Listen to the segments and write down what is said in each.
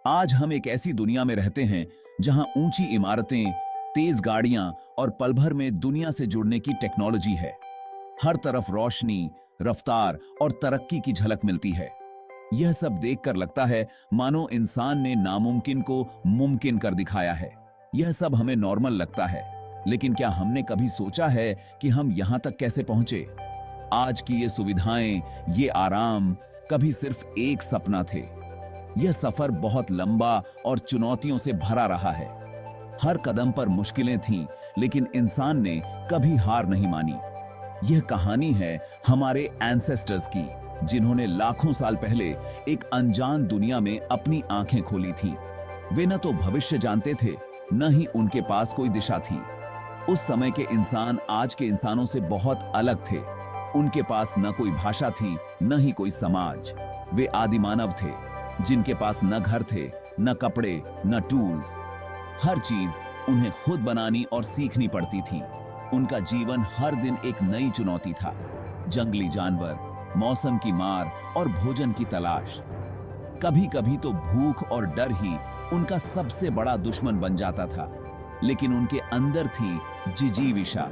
आज हम एक ऐसी दुनिया में रहते हैं जहां ऊंची इमारतें, तेज गाड़ियां और पल भर में दुनिया से जुड़ने की टेक्नोलॉजी है। हर तरफ रोशनी, रफ्तार और तरक्की की झलक मिलती है। यह सब देखकर लगता है मानो इंसान ने नामुमकिन को मुमकिन कर दिखाया है। यह सब हमें नॉर्मल लगता है, लेकिन क्या हमने कभी सोचा है कि हम यहां तक कैसे पहुंचे? आज की ये सुविधाएं, ये आराम कभी सिर्फ एक सपना थे। यह सफर बहुत लंबा और चुनौतियों से भरा रहा है। हर कदम पर मुश्किलें थीं, लेकिन इंसान ने कभी हार नहीं मानी। यह कहानी है हमारे एंसेस्टर्स की, जिन्होंने लाखों साल पहले एक अनजान दुनिया में अपनी आंखें खोली थीं। वे न तो भविष्य जानते थे, न ही उनके पास कोई दिशा थी। उस समय के इंसान आज के इंसानों से बहुत अलग थे। उनके पास न कोई भाषा थी, न ही कोई समाज। वे आदि मानव थे, जिनके पास न घर थे, न कपड़े, न टूल्स। हर चीज उन्हें खुद बनानी और सीखनी पड़ती थी। उनका जीवन हर दिन एक नई चुनौती था। जंगली जानवर, मौसम की मार और भोजन की तलाश। कभी कभी तो भूख और डर ही उनका सबसे बड़ा दुश्मन बन जाता था। लेकिन उनके अंदर थी जिजीविषा,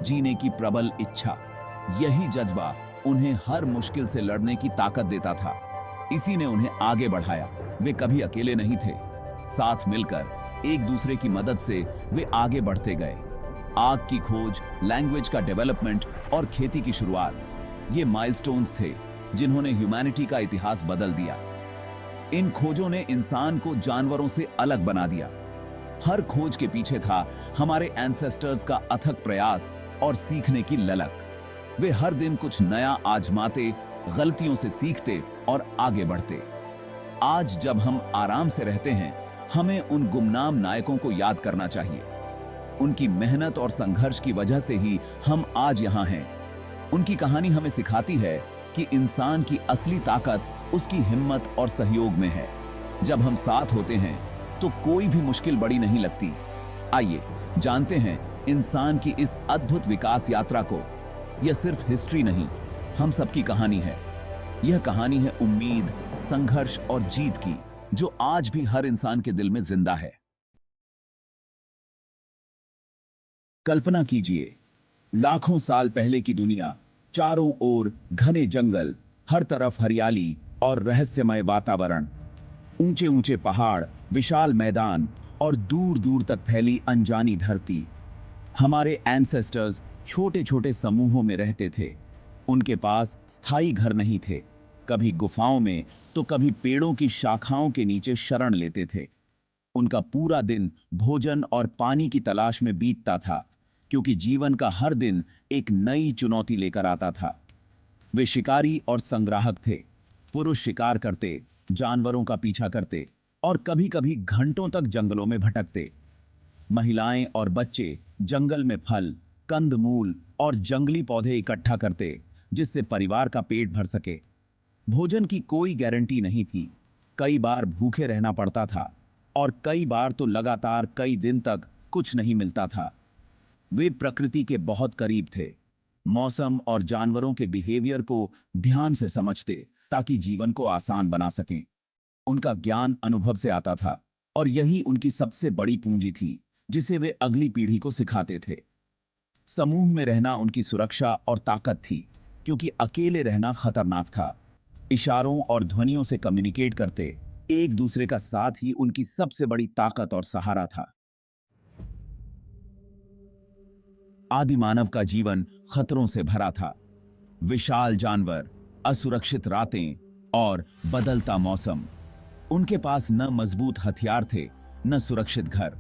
जीने की प्रबल इच्छा। यही जज्बा उन्हें हर मुश्किल से लड़ने की ताकत देता था। इसी ने उन्हें आगे बढ़ाया। वे कभी अकेले नहीं थे। साथ मिलकर एक दूसरे की मदद से वे आगे बढ़ते गए। आग की खोज, लैंग्वेज का डेवलपमेंट और खेती की शुरुआत, ये माइलस्टोन्स थे जिन्होंने ह्यूमैनिटी का इतिहास बदल दिया। इन खोजों ने इंसान को जानवरों से अलग बना दिया। हर खोज के पीछे था हमारे एंसेस्टर्स का अथक प्रयास और सीखने की ललक। वे हर दिन कुछ नया आजमाते, गलतियों से सीखते और आगे बढ़ते। आज जब हम आराम से रहते हैं, हमें उन गुमनाम नायकों को याद करना चाहिए। उनकी मेहनत और संघर्ष की वजह से ही हम आज यहां हैं। उनकी कहानी हमें सिखाती है कि इंसान की असली ताकत उसकी हिम्मत और सहयोग में है। जब हम साथ होते हैं तो कोई भी मुश्किल बड़ी नहीं लगती। आइए जानते हैं इंसान की इस अद्भुत विकास यात्रा को। यह सिर्फ हिस्ट्री नहीं, हम सबकी कहानी है। यह कहानी है उम्मीद, संघर्ष और जीत की, जो आज भी हर इंसान के दिल में जिंदा है। कल्पना कीजिए, लाखों साल पहले की दुनिया। चारों ओर घने जंगल, हर तरफ हरियाली और रहस्यमय वातावरण। ऊंचे ऊंचे पहाड़, विशाल मैदान और दूर दूर तक फैली अनजानी धरती। हमारे एंसेस्टर्स छोटे छोटे समूहों में रहते थे। उनके पास स्थायी घर नहीं थे। कभी गुफाओं में तो कभी पेड़ों की शाखाओं के नीचे शरण लेते थे। उनका पूरा दिन भोजन और पानी की तलाश में बीतता था, क्योंकि जीवन का हर दिन एक नई चुनौती लेकर आता था। वे शिकारी और संग्राहक थे। पुरुष शिकार करते, जानवरों का पीछा करते और कभी-कभी घंटों तक जंगलों में भटकते। महिलाएं और बच्चे जंगल में फल, कंदमूल और जंगली पौधे इकट्ठा करते, जिससे परिवार का पेट भर सके। भोजन की कोई गारंटी नहीं थी। कई बार भूखे रहना पड़ता था और कई बार तो लगातार कई दिन तक कुछ नहीं मिलता था। वे प्रकृति के बहुत करीब थे। मौसम और जानवरों के बिहेवियर को ध्यान से समझते, ताकि जीवन को आसान बना सकें। उनका ज्ञान अनुभव से आता था और यही उनकी सबसे बड़ी पूंजी थी, जिसे वे अगली पीढ़ी को सिखाते थे। समूह में रहना उनकी सुरक्षा और ताकत थी, क्योंकि अकेले रहना खतरनाक था। इशारों और ध्वनियों से कम्युनिकेट करते, एक दूसरे का साथ ही उनकी सबसे बड़ी ताकत और सहारा था। आदि मानव का जीवन खतरों से भरा था। विशाल जानवर, असुरक्षित रातें और बदलता मौसम। उनके पास न मजबूत हथियार थे, न सुरक्षित घर।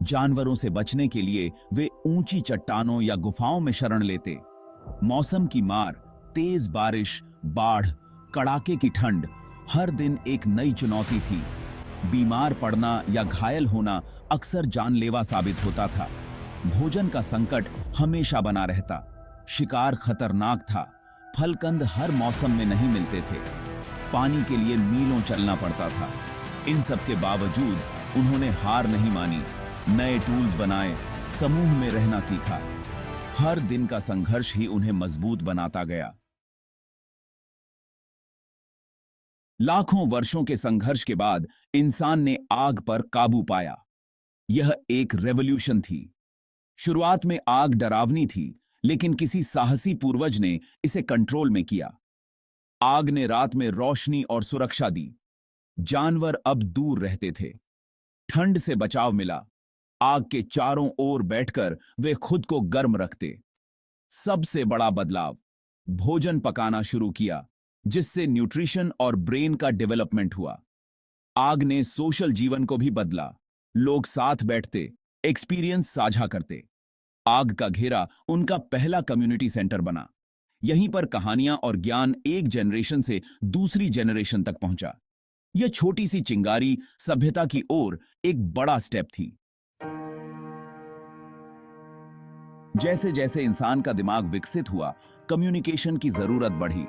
जानवरों से बचने के लिए वे ऊंची चट्टानों या गुफाओं में शरण लेते। मौसम की मार, तेज बारिश, बाढ़, कड़ाके की ठंड, हर दिन एक नई चुनौती थी। बीमार पड़ना या घायल होना अक्सर जानलेवा साबित होता था। भोजन का संकट हमेशा बना रहता। शिकार खतरनाक था। फलकंद हर मौसम में नहीं मिलते थे। पानी के लिए मीलों चलना पड़ता था। इन सब के बावजूद उन्होंने हार नहीं मानी। नए टूल्स बनाए, समूह में रहना सीखा। हर दिन का संघर्ष ही उन्हें मजबूत बनाता गया। लाखों वर्षों के संघर्ष के बाद इंसान ने आग पर काबू पाया। यह एक रेवोल्यूशन थी। शुरुआत में आग डरावनी थी, लेकिन किसी साहसी पूर्वज ने इसे कंट्रोल में किया। आग ने रात में रोशनी और सुरक्षा दी। जानवर अब दूर रहते थे। ठंड से बचाव मिला। आग के चारों ओर बैठकर वे खुद को गर्म रखते। सबसे बड़ा बदलाव, भोजन पकाना शुरू किया, जिससे न्यूट्रिशन और ब्रेन का डेवलपमेंट हुआ। आग ने सोशल जीवन को भी बदला। लोग साथ बैठते, एक्सपीरियंस साझा करते। आग का घेरा उनका पहला कम्युनिटी सेंटर बना। यहीं पर कहानियां और ज्ञान एक जनरेशन से दूसरी जनरेशन तक पहुंचा। यह छोटी सी चिंगारी सभ्यता की ओर एक बड़ा स्टेप थी। जैसे जैसे इंसान का दिमाग विकसित हुआ, कम्युनिकेशन की जरूरत बढ़ी।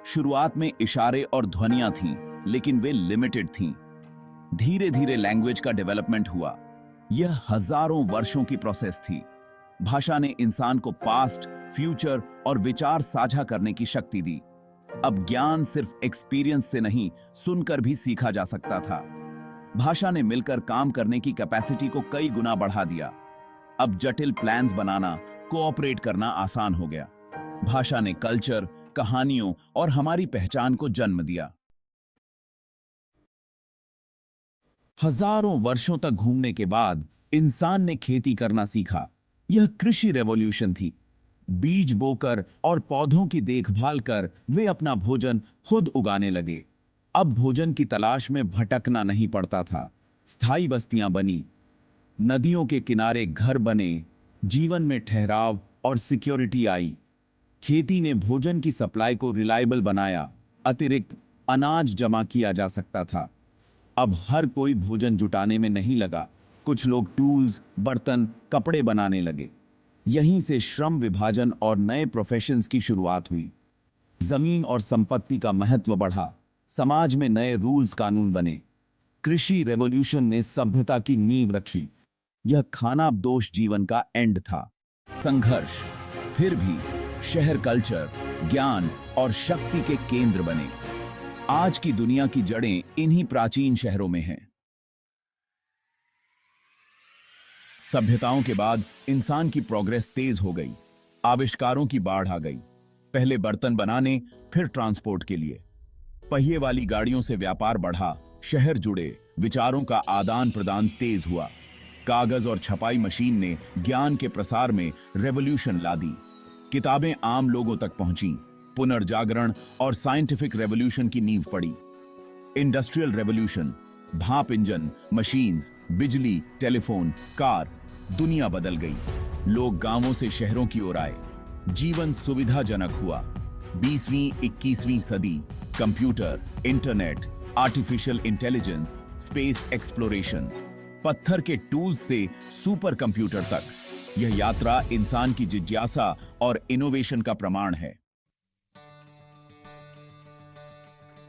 शुरुआत में इशारे और ध्वनियां थीं, लेकिन वे लिमिटेड थीं। धीरे धीरे लैंग्वेज का डेवलपमेंट हुआ। यह हजारों वर्षों की प्रोसेस थी। भाषा ने इंसान को पास्ट, फ्यूचर और विचार साझा करने की शक्ति दी। अब ज्ञान सिर्फ एक्सपीरियंस से नहीं, सुनकर भी सीखा जा सकता था। भाषा ने मिलकर काम करने की कैपेसिटी को कई गुना बढ़ा दिया। अब जटिल प्लान्स बनाना, कोऑपरेट करना आसान हो गया। भाषा ने कल्चर, कहानियों और हमारी पहचान को जन्म दिया। हजारों वर्षों तक घूमने के बाद इंसान ने खेती करना सीखा। यह कृषि रेवोल्यूशन थी। बीज बोकर और पौधों की देखभाल कर वे अपना भोजन खुद उगाने लगे। अब भोजन की तलाश में भटकना नहीं पड़ता था। स्थायी बस्तियां बनी, नदियों के किनारे घर बने, जीवन में ठहराव और सिक्योरिटी आई। खेती ने भोजन की सप्लाई को रिलायबल बनाया। अतिरिक्त अनाज जमा किया जा सकता था। अब हर कोई भोजन जुटाने में नहीं लगा। कुछ लोग टूल्स, बर्तन, कपड़े बनाने लगे। यहीं से श्रम विभाजन और नए प्रोफेशंस की शुरुआत हुई। जमीन और संपत्ति का महत्व बढ़ा। समाज में नए रूल्स कानून बने। कृषि रेवोल्यूशन ने सभ्यता की नींव रखी। यह खानाबदोश जीवन का एंड था। संघर्ष, फिर भी शहर कल्चर, ज्ञान और शक्ति के केंद्र बने। आज की दुनिया की जड़ें इन्हीं प्राचीन शहरों में हैं। सभ्यताओं के बाद इंसान की प्रोग्रेस तेज हो गई। आविष्कारों की बाढ़ आ गई। पहले बर्तन बनाने, फिर ट्रांसपोर्ट के लिए। पहिए वाली गाड़ियों से व्यापार बढ़ा, शहर जुड़े, विचारों का आदान प्रदान तेज हुआ। कागज और छपाई मशीन ने ज्ञान के प्रसार में रेवोल्यूशन ला दी। किताबें आम लोगों तक पहुंची। पुनर्जागरण और साइंटिफिक रेवोल्यूशन की नींव पड़ी। इंडस्ट्रियल रेवोल्यूशन, भाप इंजन, मशीन्स, बिजली, टेलीफोन, कार, दुनिया बदल गई। लोग गांवों से शहरों की ओर आए। जीवन सुविधाजनक हुआ। 20वीं 21वीं सदी, computer, internet, artificial intelligence, space exploration, पत्थर के टूल्स से सुपर कंप्यूटर तक, यह यात्रा इंसान की जिज्ञासा और इनोवेशन का प्रमाण है।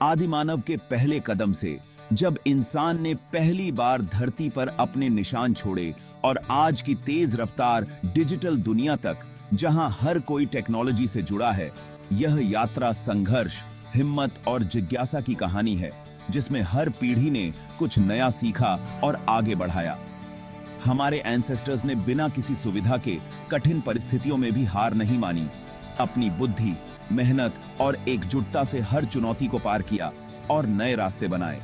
आदि मानव के पहले कदम से, जब इंसान ने पहली बार धरती पर अपने निशान छोड़े, और आज की तेज रफ्तार डिजिटल दुनिया तक, जहां हर कोई टेक्नोलॉजी से जुड़ा है, यह यात्रा संघर्ष, हिम्मत और जिज्ञासा की कहानी है, जिसमें हर पीढ़ी ने कुछ नया सीखा और आगे बढ़ाया। हमारे एंसेस्टर्स ने बिना किसी सुविधा के कठिन परिस्थितियों में भी हार नहीं मानी। अपनी बुद्धि, मेहनत और एकजुटता से हर चुनौती को पार किया और नए रास्ते बनाए।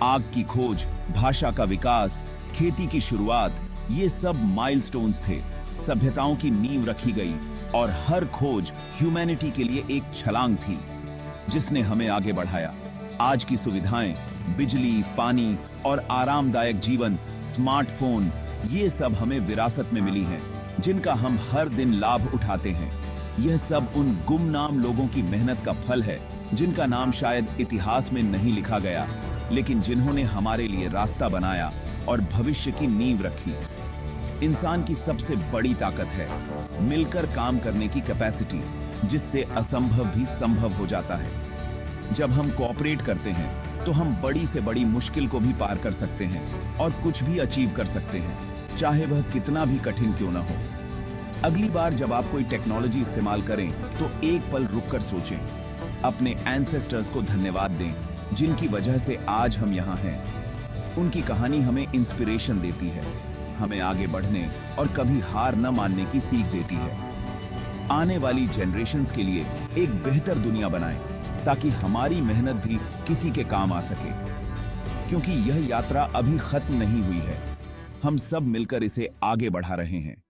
आग की खोज, भाषा का विकास, खेती की शुरुआत, ये सब माइलस्टोन्स थे। सभ्यताओं की नींव रखी गई और हर खोज ह्यूमैनिटी के लिए एक छलांग थी, जिसने हमें आगे बढ़ाया। आज की सुविधाएं, बिजली, पानी और आरामदायक जीवन, स्मार्टफोन, ये सब हमें विरासत में मिली हैं, जिनका हम हर दिन लाभ उठाते हैं। यह सब उन गुमनाम लोगों की मेहनत का फल है, जिनका नाम शायद इतिहास में नहीं लिखा गया, लेकिन जिन्होंने हमारे लिए रास्ता बनाया और भविष्य की नींव रखी। इंसान की सबसे बड़ी ताकत है मिलकर काम करने की कैपेसिटी, जिससे असंभव भी संभव हो जाता है। जब हम कोऑपरेट करते हैं, तो हम बड़ी से बड़ी मुश्किल को भी पार कर सकते हैं और कुछ भी अचीव कर सकते हैं, चाहे वह कितना भी कठिन क्यों ना हो। अगली बार जब आप कोई टेक्नोलॉजी इस्तेमाल करें, तो एक पल रुककर सोचें, अपने एंसेस्टर्स को धन्यवाद दें जिनकी वजह से आज हम यहाँ हैं। उनकी कहानी हमें इंस्पिरेशन देती है, हमें आगे बढ़ने और कभी हार न मानने की सीख देती है। आने वाली जनरेशन्स के लिए एक बेहतर दुनिया बनाएं, ताकि हमारी मेहनत भी किसी के काम आ सके। क्योंकि यह यात्रा अभी खत्म नहीं हुई है, हम सब मिलकर इसे आगे बढ़ा रहे हैं।